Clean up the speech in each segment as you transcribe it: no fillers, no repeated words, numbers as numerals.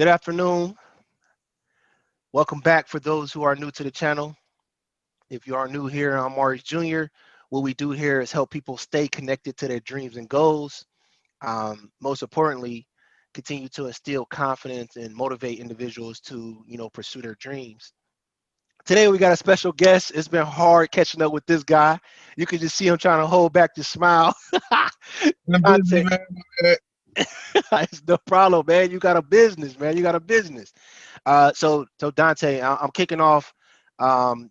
Good afternoon. Welcome back for those who are new to the channel. If you are new here, I'm Maurice Jr. What we do here is help people stay connected to their dreams and goals. Most importantly, continue to instill confidence and motivate individuals to, pursue their dreams. Today we got a special guest. It's been hard catching up with this guy. You can just see him trying to hold back the smile. I'm busy, Dante, man. it's no problem, man. You got a business, man. You got a business. So Dante, I'm kicking off um,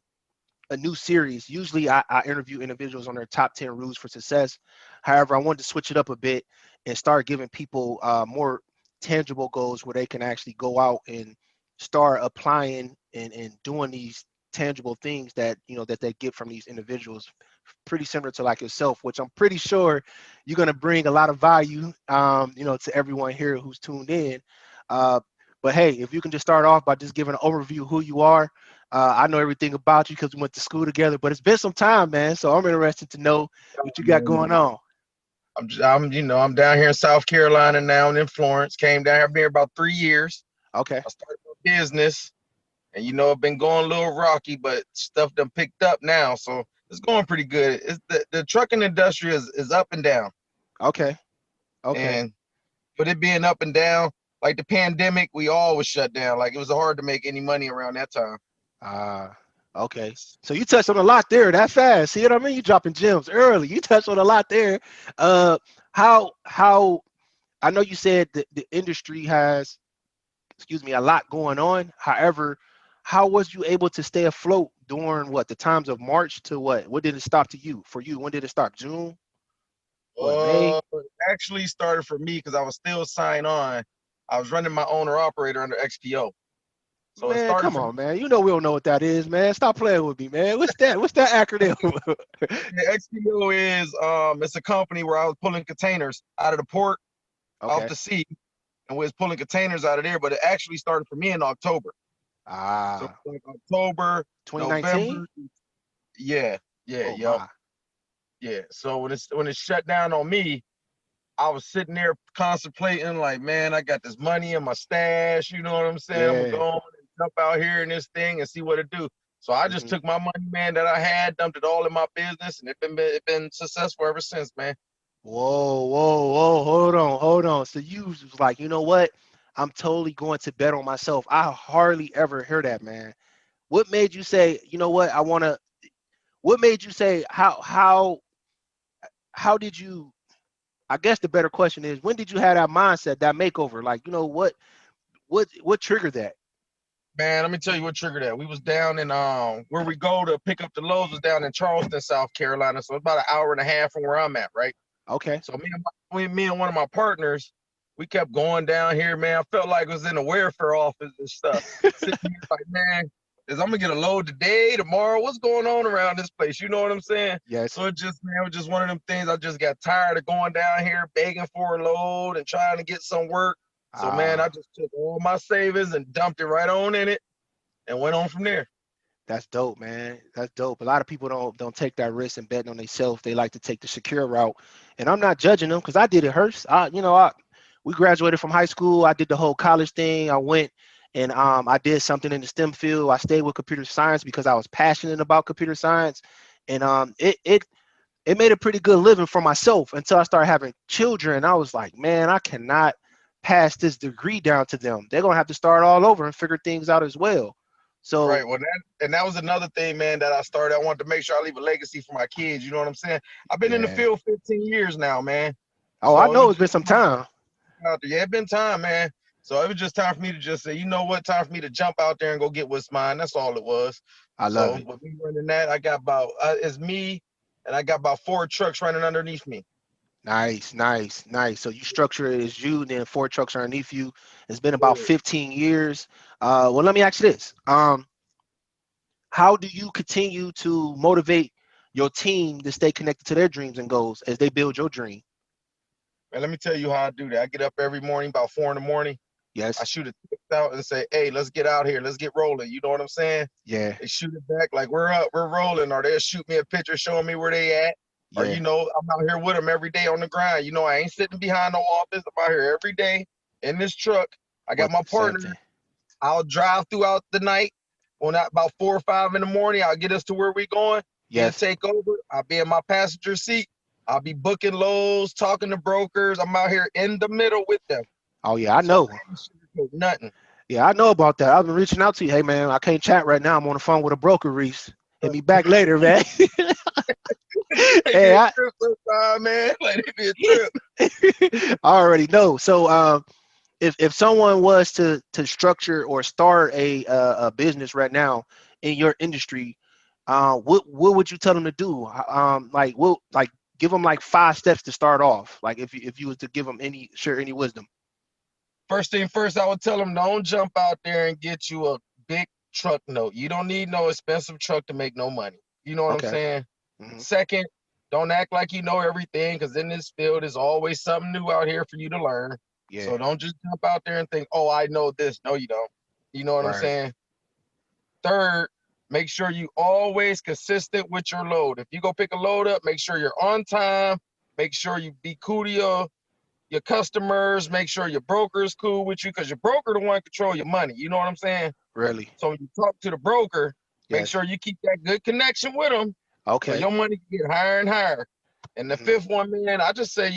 a new series. Usually, I interview individuals on their top 10 rules for success. However, I wanted to switch it up a bit and start giving people more tangible goals where they can actually go out and start applying and doing these tangible things that that they get from these individuals, pretty similar to like yourself, which I'm pretty sure you're going to bring a lot of value to everyone here who's tuned in. Uh, but hey, if you can just start off by just giving an overview of who you are. I know everything about you because we went to school together, but it's been some time, man. So I'm interested to know what you got going on. I'm down here in South Carolina now and in Florence. Came down here, been here about 3 years. Okay. I started my business, and it's been going a little rocky, but stuff done picked up now, so it's going pretty good. It's the trucking industry is up and down, Okay. Okay. and with it being up and down, like the pandemic, we all was shut down. Like it was hard to make any money around that time. Uh, okay. So you touched on a lot there that fast. See what I mean? You dropping gems early. You touched on a lot there. Uh, how I know you said that the industry has, excuse me, a lot going on. However, how was you able to stay afloat during what the times of March to what? What did it stop to you? For you, when did it stop? June? What, May? It actually started for me because I was still signed on. I was running my owner operator under XPO. So it Man, started come for on, man. You know we don't know what that is, man. Stop playing with me, man. What's that? What's that acronym? the XPO is it's a company where I was pulling containers out of the port off Okay. the sea, and we was pulling containers out of there. But it actually started for me in October. So Ah, like October, 2019? November, yeah, yeah, Oh yep, my. yeah. So when it shut down on me, I was sitting there contemplating, like, man, I got this money in my stash. You know what I'm saying? I'm gonna Yeah. go on and jump out here in this thing and see what it do. So I just hmm took my money, man, that I had, dumped it all in my business, and it been successful ever since, man. Whoa, whoa, whoa. Hold on, hold on. So you was like, you know what? I'm totally going to bet on myself. I hardly ever hear that, man. What made you say, you know what? What made you say how did you I guess the better question is when did you have that mindset, that makeover? Like, what triggered that? Man, let me tell you what triggered that. We was down in where we go to pick up the loads was down in Charleston, South Carolina. So it's about an hour and a half from where I'm at, right? Okay. So me and one of my partners, we kept going down here, man. I felt like I was in a welfare office and stuff. Sitting here like, man, I'm gonna get a load today, tomorrow. What's going on around this place? You know what I'm saying? Yes. So it was just one of them things. I just got tired of going down here begging for a load and trying to get some work. So man, I Ah, just took all my savings and dumped it right on in it and went on from there. that's dope, man. That's dope. A lot of people don't take that risk and betting on themselves. They like to take the secure route. And I'm not judging them because I did it, Hurst. We graduated from high school. I did the whole college thing. I went and I did something in the STEM field. I stayed with computer science because I was passionate about computer science. And it made a pretty good living for myself until I started having children. I was like, man, I cannot pass this degree down to them. They're gonna have to start all over and figure things out as well. So Right. Well, that was another thing, man, that I started. I wanted to make sure I leave a legacy for my kids. You know what I'm saying? I've been in the yeah. field 15 years now, man. Oh, I So it know was it's been just some time time. out there. Yeah, it been time, man. So it was just time for me to just say, you know what? Time for me to jump out there and go get what's mine. That's all it was. I love So it. with me running that, I got about it's me, and I got about 4 trucks running underneath me. Nice, nice, nice. So you structure it as you, then four trucks are underneath you. It's been about Yeah. 15 years. Well, let me ask you this. How do you continue to motivate your team to stay connected to their dreams and goals as they build your dream? And let me tell you how I do that. I get up every morning about 4 in the morning. I Yes. shoot a text out and say, "Hey, let's get out here. Let's get rolling." You know what I'm saying? Yeah. They shoot it back like we're up, we're rolling, or they'll shoot me a picture showing me where they at. Or Yeah. I'm out here with them every day on the grind. I ain't sitting behind no office. I'm out here every day in this truck. I got What my same thing? partner. I'll drive throughout the night. On that about 4 or 5 in the morning, I'll get us to where we going. He'll Yes. take over. I'll be in my passenger seat. I'll be booking loads, talking to brokers. I'm out here in the middle with them. Oh yeah, I So I know. ain't sugarcoat nothing. Yeah, I know about that. I've been reaching out to you. Hey man, I can't chat right now. I'm on the phone with a broker, Reese. Hit me back later, man. Take me Hey, a I trip sometime, man. Like it be a trip. I already know. So if someone was to structure or start a business right now in your industry, what would you tell them to do? Like what like give them like 5 steps to start off. Like if you was to give them any share any wisdom. First thing first, I would tell them don't jump out there and get you a big truck note. You don't need no expensive truck to make no money. You know what I'm Okay. saying? Hmm. Second, don't act like you know everything because in this field, there's always something new out here for you to learn. Yeah. So don't just jump out there and think, oh, I know this. No, you don't. You know what I'm Right. saying? Third, make sure you always consistent with your load. If you go pick a load up, make sure you're on time. Make sure you be cool to your customers. Make sure your broker is cool with you because your broker the one control your money. You know what I'm saying? Really. So when you talk to the broker, make Yes. sure you keep that good connection with them so Okay. your money can get higher and higher. And the Hmm. fifth one, man, I just say,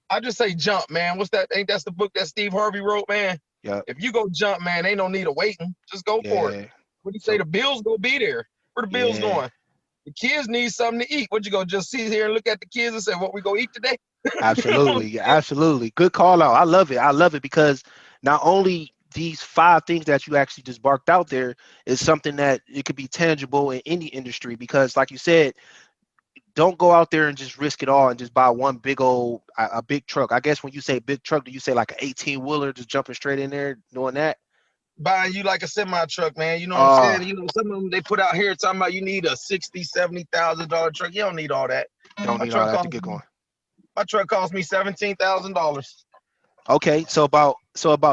I just say jump, man. What's that? Ain't that's the book that Steve Harvey wrote, man? Yep. If you go jump, man, ain't no need of waiting. Just go for it. Yeah. What do you say? So The bills go be there. Where the bills yeah. going? The kids need something to eat. What you go just sit here and look at the kids and say, what we go eat today? You know what I'm Absolutely, saying? absolutely. Good call out. I love it. I love it because not only these 5 things that you actually just barked out there is something that it could be tangible in any industry because like you said, don't go out there and just risk it all and just buy one big old a big truck. I guess when you say big truck, do you say like an 18 wheeler just jumping straight in there doing that? Buying you like a semi truck, man. You know what I'm Uh, saying? Some of them they put out here talking about you need a 60, $70,000 truck. You don't need all that. you don't My need all truck that to cost get me going. my truck cost me $17,000. Okay, so about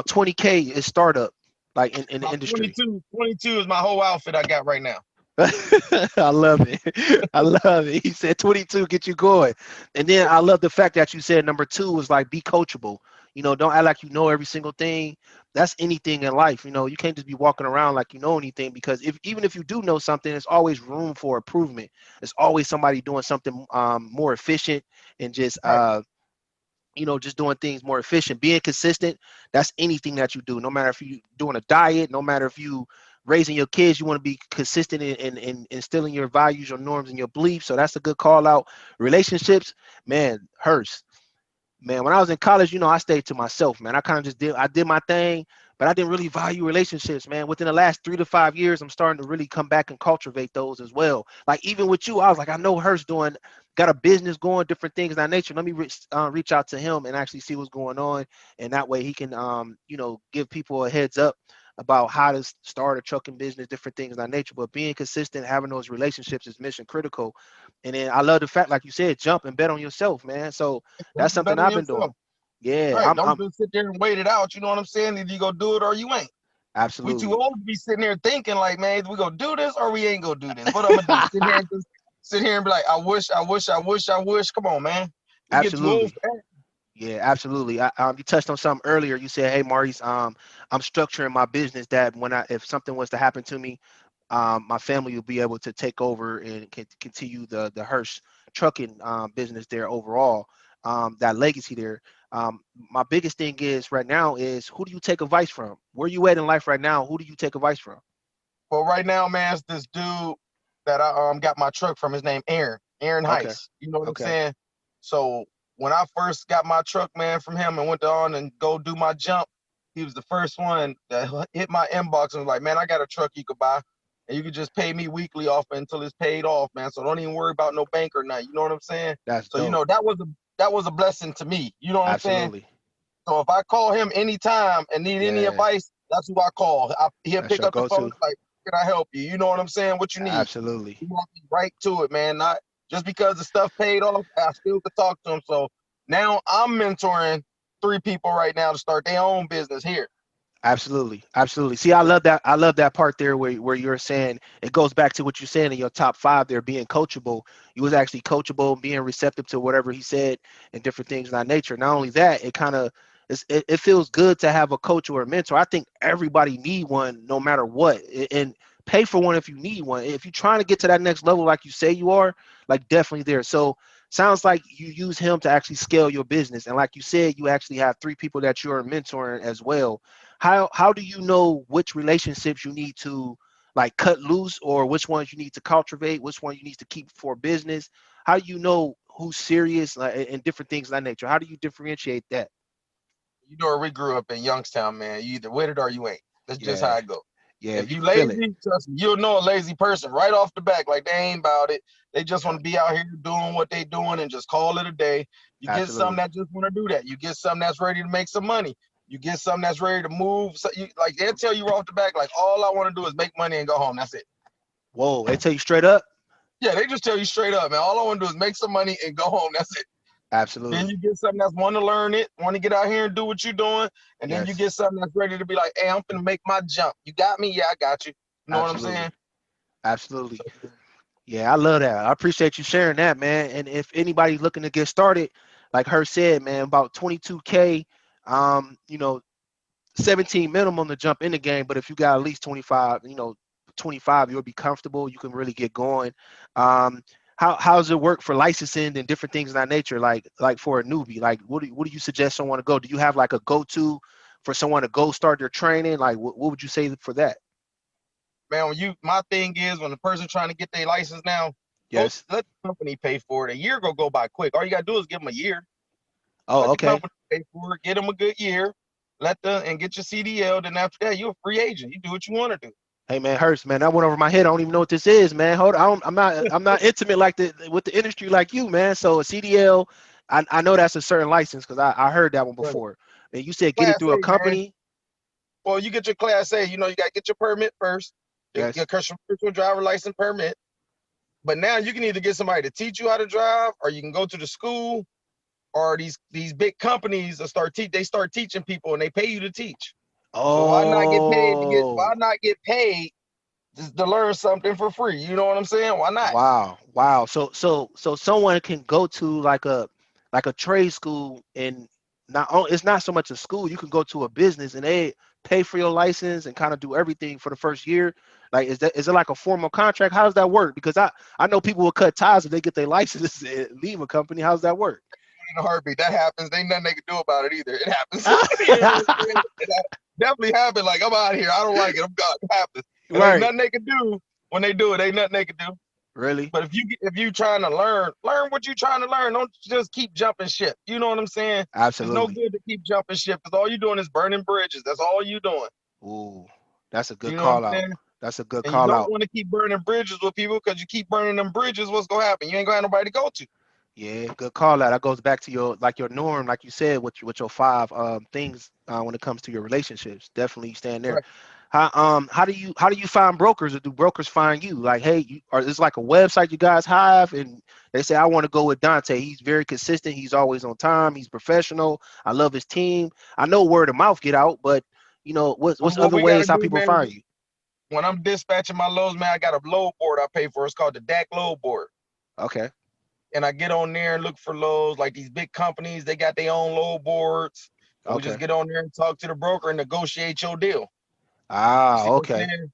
20K is startup like in the About industry. 22 is my whole outfit I got right now. I love it. I love it. He said 22 get you going. And then I love the fact that you said number two was like be coachable. Don't act like you know every single thing. That's anything in life. You can't just be walking around like you know anything because if even if you do know something, there's always room for improvement. There's always somebody doing something more efficient and just Right. just doing things more efficient, being consistent. That's anything that you do, no matter if you doing a diet, no matter if you raising your kids, you want to be consistent in instilling your values, your norms, and your beliefs. So that's a good call out. Relationships, man, Hurst. Man, when I was in college, I stayed to myself, man. I kind of just did my thing, but I didn't really value relationships, man. Within the last 3 to 5 years, I'm starting to really come back and cultivate those as well. Like even with you, I was like, I know Hurst got a business going, different things of that nature. Let me reach out to him and actually see what's going on, and that way he can, give people a heads up about how to start a trucking business, different things of that nature. But being consistent, having those relationships is mission critical. And then I love the fact, like you said, jump and bet on yourself, man. So that's Don't something bet on I've been doing. yourself. Yeah, Right. I'm Don't just sit there and wait it out. You know what I'm saying? Either you go do it or you ain't. We too absolutely. old to be sitting there thinking like, man, we gonna do this or we ain't gonna do this. What I'm gonna do? Sit here and be like, I wish, I wish, I wish, I wish. Come on, man. We get too old Absolutely. for that. Yeah, absolutely. You touched on something earlier. You said, "Hey, Maurice, I'm structuring my business that if something was to happen to me, my family will be able to take over and continue the Hearst trucking business there overall. That legacy there. My biggest thing is right now is who do you take advice from? Where you at in life right now? Who do you take advice from? Well, right now, man, it's this dude that I got my truck from. His name Aaron. Aaron Okay, Heiss. You know what I'm okay, saying? So when I first got my truck, man, from him and went on and go do my jump, he was the first one that hit my inbox and was like, man, I got a truck you could buy. And you could just pay me weekly off until it's paid off, man. So don't even worry about no bank or nothing. You know what I'm saying? that's So dope. that was a blessing to me. You know what I'm saying? Absolutely. So if I call him anytime and need any Yeah, advice, that's who I call. He'll that's pick your up the phone go-to. like, "Can I help you?" You know what I'm saying? What you need? Absolutely. He walk me right to it, man. Not just because the stuff paid off, I still could talk to him. So now I'm mentoring 3 people right now to start their own business here. Absolutely, absolutely. See, I love that. I love that part there where you're saying it goes back to what you're saying in your top five there, being coachable. You was actually coachable, being receptive to whatever he said and different things of that nature. Not only that, it kind of it feels good to have a coach or a mentor. I think everybody need one, no matter what, and pay for one if you need one. If you're trying to get to that next level, like you say you are, like definitely there. So sounds like you use him to actually scale your business, and like you said, you actually have 3 people that you're mentoring as well. How do you know which relationships you need to like cut loose, or which ones you need to cultivate, which one you need to keep for business? How do you know who's serious, and different things of that nature? How do you differentiate that? You know where we grew up in Youngstown, man. You either with it or you ain't. That's just how Yeah, it go. yeah, If you you can feel it. lazy, trust me, you'll know a lazy person right off the back. Like they ain't about it. They just Yeah, want to be out here doing what they doing and just call it a day. You get some absolutely. that just want to do that. You get some that's ready to make some money. You get some that's ready to move. So you, like they'll tell you off the back, like all I want to do is make money and go home. That's it. Whoa, they tell you straight up. Yeah, they just tell you straight up, man. All I want to do is make some money and go home. That's it. Then Absolutely. you get something that's want to learn it, want to get out here and do what you're doing, and then you Yes, get something that's ready to be like, "Hey, I'm gonna make my jump. You got me? Yeah, I got you. You know what I'm saying?" absolutely. Absolutely. So, Yeah, I love that. I appreciate you sharing that, man. And if anybody's looking to get started, like her said, man, about 22K, you know, 17 minimum to jump in the game, but if you got at least 25, 25, you'll be comfortable. You can really get going. Um, how's it work for licensing and different things of that nature? Like for a newbie, like what do you suggest someone to go? Do you have like a go-to for someone to go start their training? Like what would you say for that? man, my thing is when the person trying to get their license now, go Yes. let the company pay for it. A year go by quick. All you gotta do is give them a year. Oh, Let the okay. company pay for it. Get them a good year. And get your CDL. Then after that, you're a free agent. You do what you want to do. Hey man, Hurst, man, that went over my head. I don't even know what this is, man. Hold on, I'm not intimate like the with the industry like you, man. So a CDL, I know that's a certain license because I heard that one Right. before. And you said get it Class through a A, man. company. Well, you get your Class A. You know, you gotta get your permit first. Your Yes. commercial driver license permit. But now you can either get somebody to teach you how to drive, or you can go to the school, or these big companies will they start teaching people and they pay you to teach. So why not get paid to get Oh, why not get paid just to learn something for free? You know what I'm saying? Why not? wow, wow. So someone can go to like a trade school, and it's not so much a school. You can go to a business and they pay for your license and kind of do everything for the first year. Like is it like a formal contract? How does that work? Because I know people will cut ties if they get their license and leave a company. How's that work? In a heartbeat, that happens. Ain't nothing they can do about it either. It happens. You know what I'm saying? Definitely happened. Like I'm out of here. I don't like it. I'm God. It happens. And ain't Right. nothing they can do when they do it. Ain't nothing they can do. Really? But if you trying to learn what you trying to learn. Don't just keep jumping ship. You know what I'm saying? It's no Absolutely. good to keep jumping ship because all you're doing is burning bridges. That's all you doing. Ooh, that's a good You know what I'm call out. saying? That's a good And you call don't out. want to keep burning bridges with people because you keep burning them bridges. What's gonna happen? You ain't gonna have nobody to go to. Yeah, good call out. That goes back to your norm, like you said, with your 5 things when it comes to your relationships. Definitely stand there. Right. How do you find brokers, or do brokers find you? Like, hey, or it's like a website you guys have, and they say I want to go with Dante. He's very consistent. He's always on time. He's professional. I love his team. I know word of mouth get out, but what's What other we gotta ways how do, people man, find you? when I'm dispatching my loads, man, I got a load board I pay for. It's called the DAC load board. Okay, And I get on there and look for loads. Like these big companies, they got their own load boards. And we just okay. get on there and talk to the broker and negotiate your deal. You Ah, see what I'm okay. saying?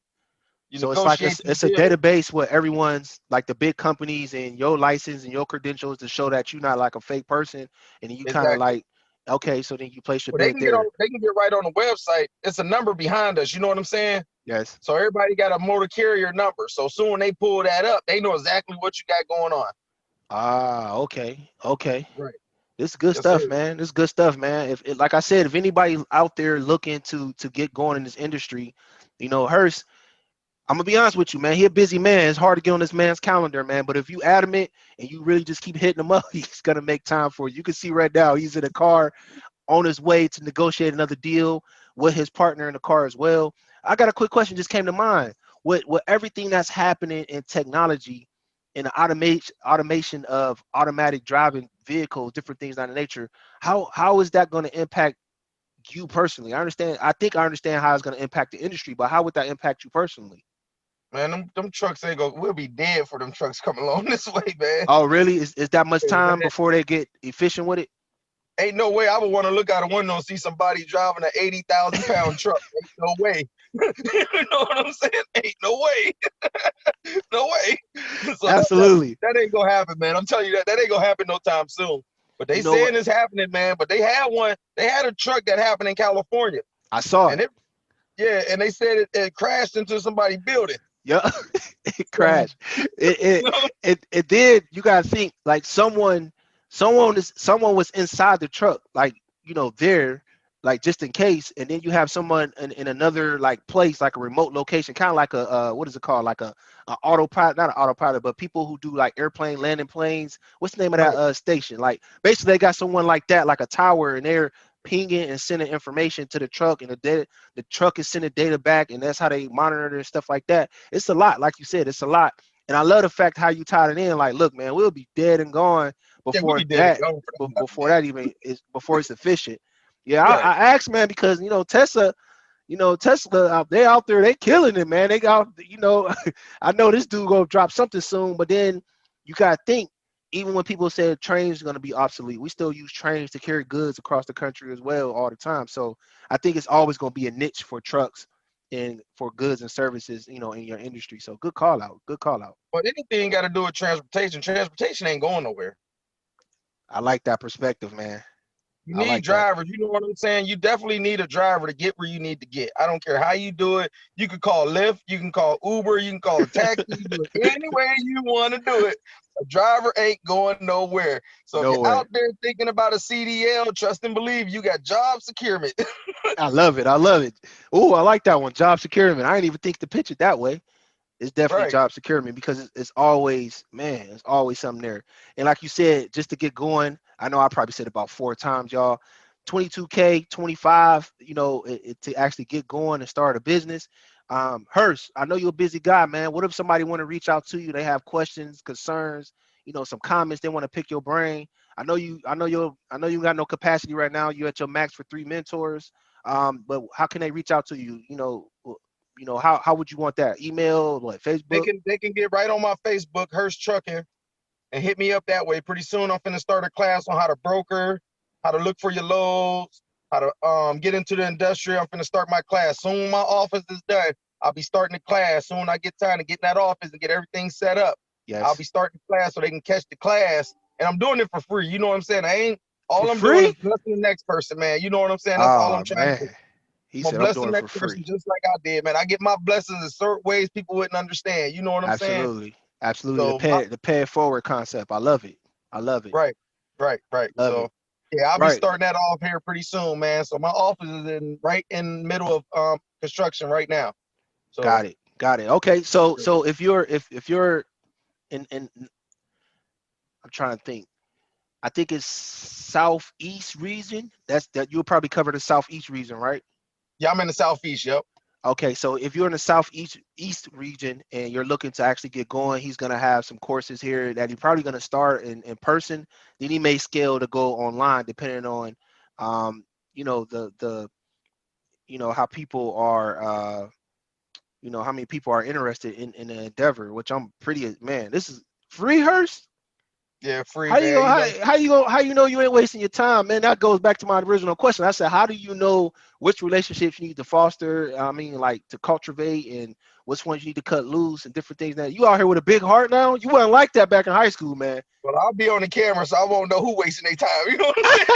You So it's like negotiate it's your it's a deal. database where everyone's like the big companies and your license and your credentials to show that you're not like a fake person, and then you kind of Exactly. like, okay, so then you place your Well, bid there. they can get right on the website. It's a number behind us. You know what I'm saying? Yes. So everybody got a motor carrier number. So soon when they pull that up, they know exactly what you got going on. Ah, okay, okay. Right. This is good Yes, sir. stuff, man. This is good stuff, man. Like I said, if anybody out there looking to get going in this industry, Hurst, I'm gonna be honest with you, man. He a busy man. It's hard to get on this man's calendar, man. But if you adamant and you really just keep hitting him up, he's gonna make time for you. You can see right now he's in a car on his way to negotiate another deal with his partner in the car as well. I got a quick question just came to mind. With everything that's happening in technology, in the automation of automatic driving vehicles, different things of that nature, how is that going to impact you personally? I think I understand how it's going to impact the industry, but how would that impact you personally? Man, them trucks ain't go. We'll be dead for them trucks coming along this way, man. Oh, really? Is that much Hey, time man. before they get efficient with it? Ain't no way I would want to look out a window and see somebody driving an 80,000-pound truck. Ain't no way. You know what I'm saying? Ain't no way. No way. So Absolutely. that ain't gonna happen, man. I'm telling you that ain't gonna happen no time soon. But they You know what? saying it's happening, man. But they had one. They had a truck that happened in California, I saw and it. it yeah, and they said it crashed into somebody's building. Yeah, it So, crashed. It, it you know, it did. You gotta think like someone was inside the truck, like there, like just in case. And then you have someone in another like place, like a remote location, kind of like a what is it called, like a autopilot, not an autopilot, but people who do like airplane landing planes. What's the name of that right. station? Like basically they got someone like that, like a tower, and they're pinging and sending information to the truck, and the truck is sending data back, and that's how they monitor it and stuff like that. It's a lot, like you said, it's a lot. And I love the fact how you tied it in. Like, look, man, we'll be dead and gone Yeah, we'll before be dead and that, gone for that nothing, before man. that even is before it's efficient. Yeah, Right. I asked, man, because Tesla, Tesla out they out there, they killing it, man. They got, I know this dude gonna drop something soon, but then you gotta think, even when people said trains are gonna be obsolete, we still use trains to carry goods across the country as well all the time. So I think it's always gonna be a niche for trucks and for goods and services, in your industry. So good call out. Good call out. But anything got to do with transportation. Transportation ain't going nowhere. I like that perspective, man. You I need like that. drivers. You know what I'm saying? You definitely need a driver to get where you need to get. I don't care how you do it. You can call Lyft, you can call Uber, you can call a taxi, you do it any way you want to do it. A driver ain't going nowhere. So if you're out Nowhere. there thinking about a CDL, trust and believe you got job securement. I love it. I love it. Oh, I like that one. Job security. I didn't even think to pitch it that way. It's definitely Right. job security because it's always, man, it's always something there. And like you said, just to get going, I know I probably said about 4 times, y'all. 22K, 25, to actually get going and start a business. Hurst, I know you're a busy guy, man. What if somebody want to reach out to you? They have questions, concerns, some comments. They want to pick your brain. I know you got no capacity right now. You at your max for 3 mentors. But how can they reach out to you? How would you want that? Email, what, They Facebook? can they can get right on my Facebook, Hurst Trucking, and hit me up that way. Pretty soon I'm finna start a class on how to broker, how to look for your loads, how to get into the industry. I'm finna start my class. Soon my office is done, I'll be starting the class. Soon I get time to get in that office and get everything set up, I'll Yes. be starting the class so they can catch the class. And I'm doing it for free. You know what I'm saying? I ain't For all I'm doing is free? blessing the next person, man. You know what I'm saying? That's all Oh I'm trying to do. man. He I'm gonna said I'm bless the doing it for next person free. just like I did, man. I get my blessings in certain ways people wouldn't understand. You know what I'm saying? Absolutely. Absolutely. The So pay the pay it forward concept. I love it. I love it. right, right. Love So it. yeah, I'll be Right. starting that off here pretty soon, man. So my office is right in the middle of construction right now. So Got it. Got it. Okay. So if you're in I'm trying to think. I think it's southeast region. That you'll probably cover the southeast region, right? yeah, I'm in the southeast. Yep. Okay, so if you're in the southeast east region and you're looking to actually get going, he's gonna have some courses here that he's probably gonna start in person. Then he may scale to go online depending on the how people are how many people are interested in the endeavor, which I'm pretty man, this is free Hearst. Yeah, free How you man. gonna You know, how you know you ain't wasting your time, man? That goes back to my original question. I said, how do you know which relationships you need to foster? I mean, like to cultivate, and which ones you need to cut loose, and different things. Now you out here with a big heart now. You wasn't like that back in high school, man. but I'll be on the camera, so I won't know who wasting their time. You know what I'm saying?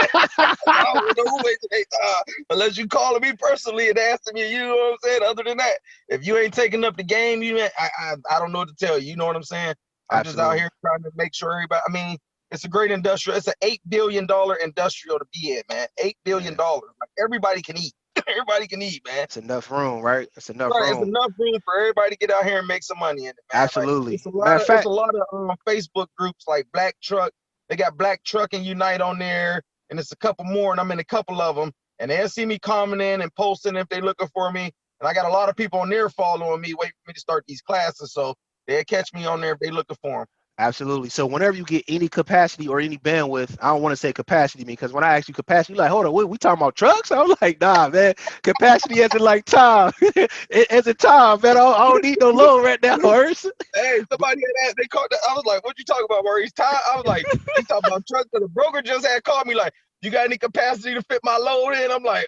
I don't know who wasting their time unless you calling me personally and asking me. You know what I'm saying? Other than that, if you ain't taking up the game, I don't know what to tell you. You know what I'm saying? I'm just out Absolutely, here trying to make sure everybody. I mean, it's a great industrial. It's an $8 billion industrial to be in, man. $8 billion. man. Like everybody can eat. Everybody can eat, man. It's enough room, right? It's enough Right, it's room. enough room for everybody to get out here and make some money in it, man. Like Absolutely. Matter of it's a fact, lot of Facebook groups like Black Truck. They got Black Truck and Unite on there, and it's a couple more, and I'm in a couple of them. And they'll see me commenting and posting if they looking for me. And I got a lot of people on there following me, waiting for me to start these classes. So they'll catch me on there if they looking for them. absolutely. So whenever you get any capacity or any bandwidth, I don't want to say capacity because when I ask you capacity, you're like, hold on, we talking about trucks? I'm like, nah, man. Capacity as in like time. As in time, man. I don't need no load right now, Hurst. Hey, somebody had that. They called. I was like, "What you talking about, Maurice?" Ty, I was like, "He talking about trucks." So the broker just had called me like, You got any capacity to fit my load in? I'm like,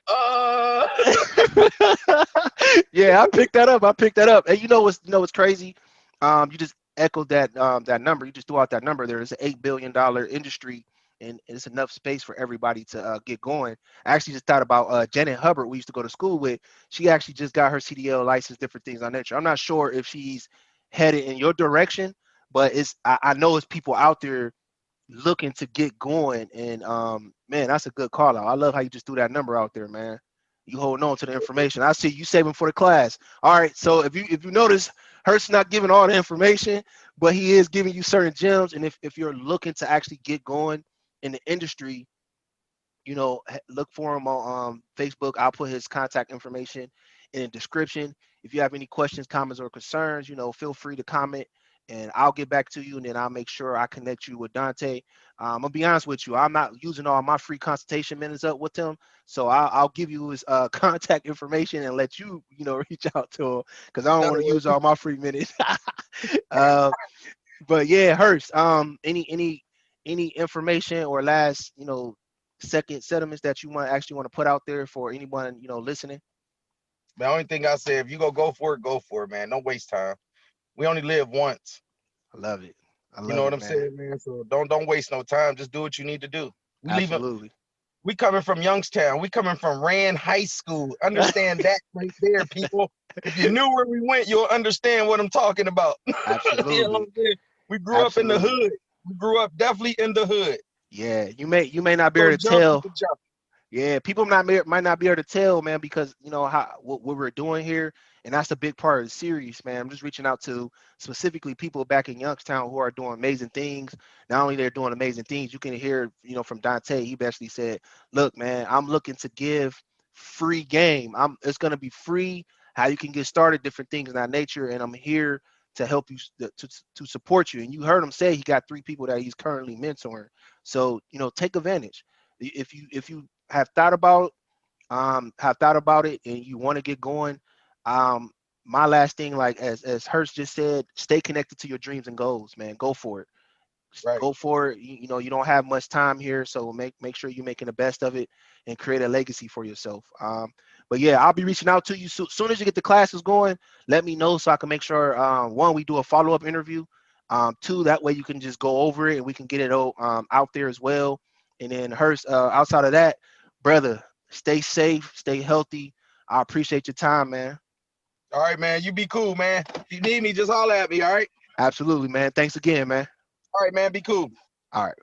Yeah, I picked that up. I picked that up. And you know what's crazy? You just echoed that number. You just threw out that number. There is an $8 billion industry, and it's enough space for everybody to get going. I actually just thought about Janet Hubbard. We used to go to school with. She actually just got her CDL license, different things on nature. I'm not sure if she's headed in your direction, but I know it's people out there looking to get going. And man, that's a good call out. I love how you just threw that number out there, man. You holding on to the information. I see you saving for the class. All right. So if you notice, Hurt's not giving all the information, but he is giving you certain gems. And if you're looking to actually get going in the industry, look for him on Facebook. I'll put his contact information in the description. If you have any questions, comments, or concerns, feel free to comment and I'll get back to you, and then I'll make sure I connect you with Dante. I'm gonna be honest with you. I'm not using all my free consultation minutes up with him, so I'll give you his contact information and let reach out to him because I don't want that'll to work. use all my free minutes. uh, but yeah, Hurst. Any information or last second sentiments that you want to put out there for anyone listening? The only thing I say, if you go for it, man. Don't waste time. We only live once. I love it. I You know love what it, I'm man. saying, man? So don't waste no time. Just do what you need to do. We leaving. Absolutely. We coming from Youngstown. We coming from Rand High School. Understand that right there, people. If you knew where we went, you'll understand what I'm talking about. You know what Absolutely. I'm saying? We grew up in the Absolutely. hood. We grew up definitely in the hood. Yeah, you may not be Go able to jump, you tell. can jump. Yeah, people might not be able to tell, man, because how what we're doing here, and that's a big part of the series, man. I'm just reaching out to specifically people back in Youngstown who are doing amazing things. Not only they're doing amazing things, you can hear, from Dante. He basically said, "Look, man, I'm looking to give free game. It's gonna be free. How you can get started, different things of that nature, and I'm here to help you to support you." And you heard him say he got 3 people that he's currently mentoring. So take advantage. If you have thought about it and you want to get going, um my last thing, like as Hurst just said, stay connected to your dreams and goals, man. Go for it. Right. Go for it. You don't have much time here, so make sure you're making the best of it and create a legacy for yourself. But yeah, I'll be reaching out to you soon as you get the classes going. Let me know so I can make sure, one, we do a follow-up interview. Two, that way you can just go over it and we can get it out there as well. And then Hurst, outside of that, brother, stay safe, stay healthy. I appreciate your time, man. All right, man. You be cool, man. If you need me, just holler at me. All right. Absolutely, man. Thanks again, man. All right, man. Be cool. All right.